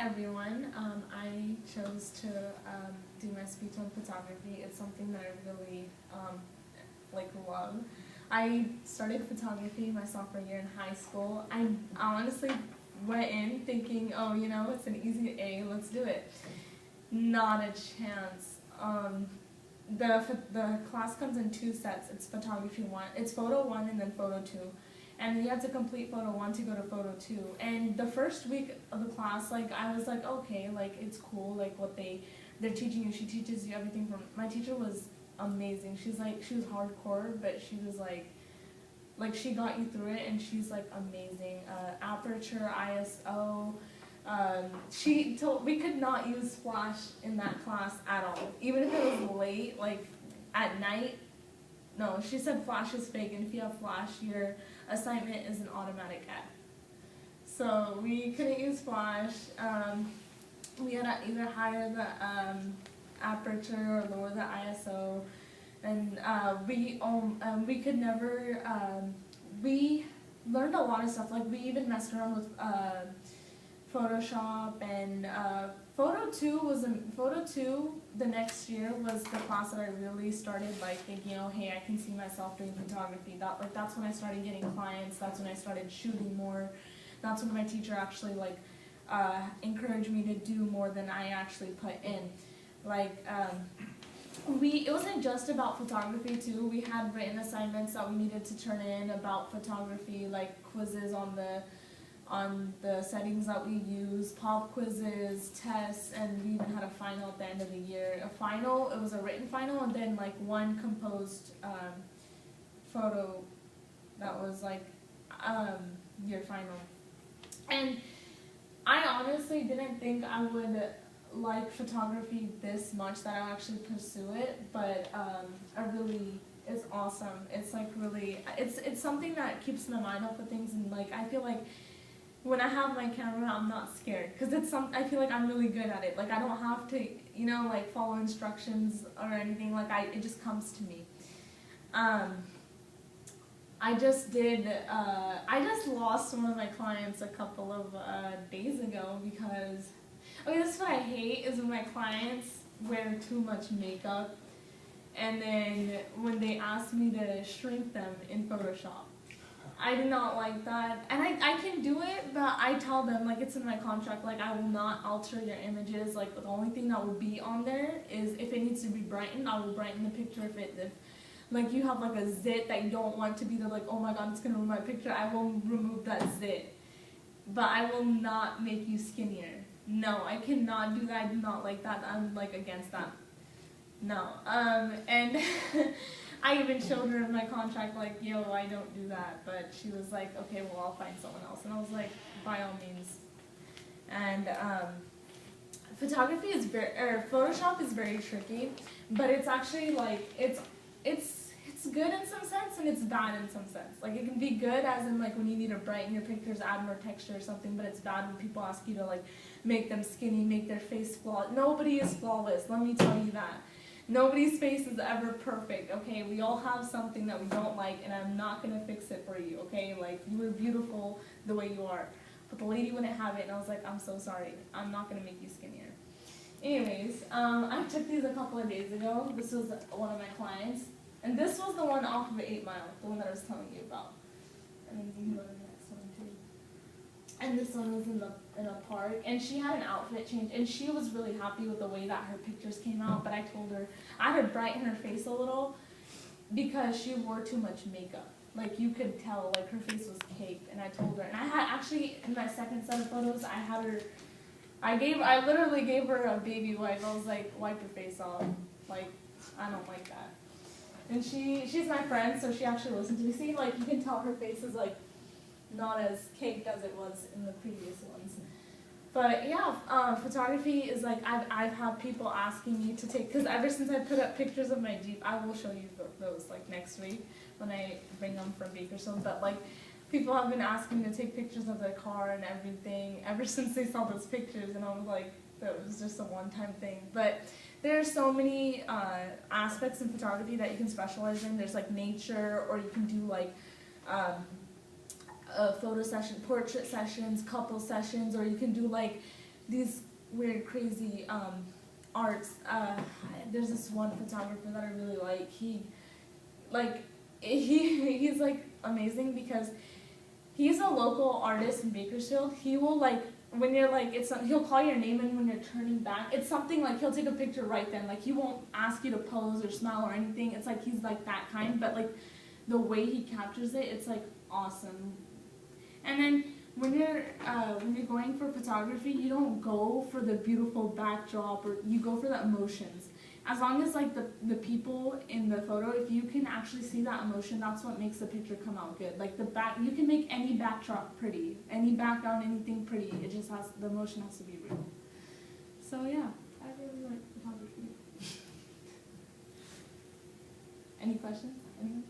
everyone. I chose to do my speech on photography. It's something that I really love. I started photography my sophomore year in high school. I honestly went in thinking, oh, it's an easy A, let's do it. Not a chance. The class comes in two sets. It's photography 1. It's photo 1 and then photo 2. And you have to complete photo 1 to go to photo 2. And the first week of the class, I was like, okay, it's cool, what they're teaching you. She teaches you everything from, my teacher was amazing. She was hardcore, but she was she got you through it, and she's amazing. Aperture, ISO. We could not use flash in that class at all. Even if it was late, at night. No, she said flash is fake, and if you have flash, your assignment is an automatic F. So we couldn't use flash. We had to either higher the aperture or lower the ISO, and we could never. We learned a lot of stuff. We even messed around with Photoshop, and Photo 2 the next year was the class that I really started thinking, oh hey, I can see myself doing photography. That's when I started getting clients. That's when I started shooting more. That's when my teacher actually encouraged me to do more than I actually put in. It wasn't just about photography too. We had written assignments that we needed to turn in about photography, quizzes on the settings that we use, pop quizzes, tests, and we even had a final at the end of the year. It was a written final, and then one composed photo that was year final. And I honestly didn't think I would like photography this much that I'll actually pursue it, but it's awesome. It's it's something that keeps my mind off of things, and I feel when I have my camera, I'm not scared, because I feel I'm really good at it. I don't have to, follow instructions or anything. It just comes to me. I just lost one of my clients a couple of days ago because, this is what I hate, is when my clients wear too much makeup, and then when they ask me to shrink them in Photoshop. I do not like that, and I can do it, but I tell them, it's in my contract, I will not alter your images. The only thing that will be on there is if it needs to be brightened, I will brighten the picture. If you have a zit that you don't want to be there, oh my god, it's gonna ruin my picture, I will remove that zit, but I will not make you skinnier. No, I cannot do that. I do not like that. I'm against that. No, and I even showed her in my contract, yo, I don't do that, but she was like, okay, well, I'll find someone else, and I was like, by all means. And Photoshop is very tricky, but it's actually it's good in some sense, and it's bad in some sense. It can be good as in when you need to brighten your pictures, add more texture or something, but it's bad when people ask you to make them skinny, make their face flawless. Nobody is flawless, let me tell you that. Nobody's face is ever perfect, okay? We all have something that we don't like, and I'm not going to fix it for you, okay? You are beautiful the way you are. But the lady wouldn't have it, and I was like, I'm so sorry. I'm not going to make you skinnier. Anyways, I took these a couple of days ago. This was one of my clients. And this was the one off of 8 Mile, the one that I was telling you about. And then you can go to the next one, too. And this one was in a park, and she had an outfit change, and she was really happy with the way that her pictures came out, but I told her I had to brighten her face a little because she wore too much makeup. You could tell, her face was caked, and I told her, and I had actually, in my second set of photos, I literally gave her a baby wipe. I was like, wipe your face off. I don't like that. And she's my friend, so she actually listened to me. See, you can tell her face is not as caked as it was in the previous ones. But yeah, photography is I've had people asking me to take, because ever since I put up pictures of my Jeep, I will show you those next week when I bring them from Bakersfield. But people have been asking me to take pictures of their car and everything ever since they saw those pictures, and I was like, that was just a one-time thing. But there are so many aspects in photography that you can specialize in. There's nature, or you can do photo session, portrait sessions, couple sessions, or you can do these weird, crazy arts. There's this one photographer that I really like. He's like amazing because he's a local artist in Bakersfield. He will like when you're like he'll call your name and when you're turning back, it's something like he'll take a picture right then. Like he won't ask you to pose or smile or anything. It's like he's like that kind, but like the way he captures it, it's like awesome. And then when you're going for photography, you don't go for the beautiful backdrop or you go for the emotions. As long as like the people in the photo, if you can actually see that emotion, that's what makes the picture come out good. Like you can make any backdrop pretty, any background, anything pretty. It just the emotion has to be real. So yeah, I really like photography. Any questions? Anyone?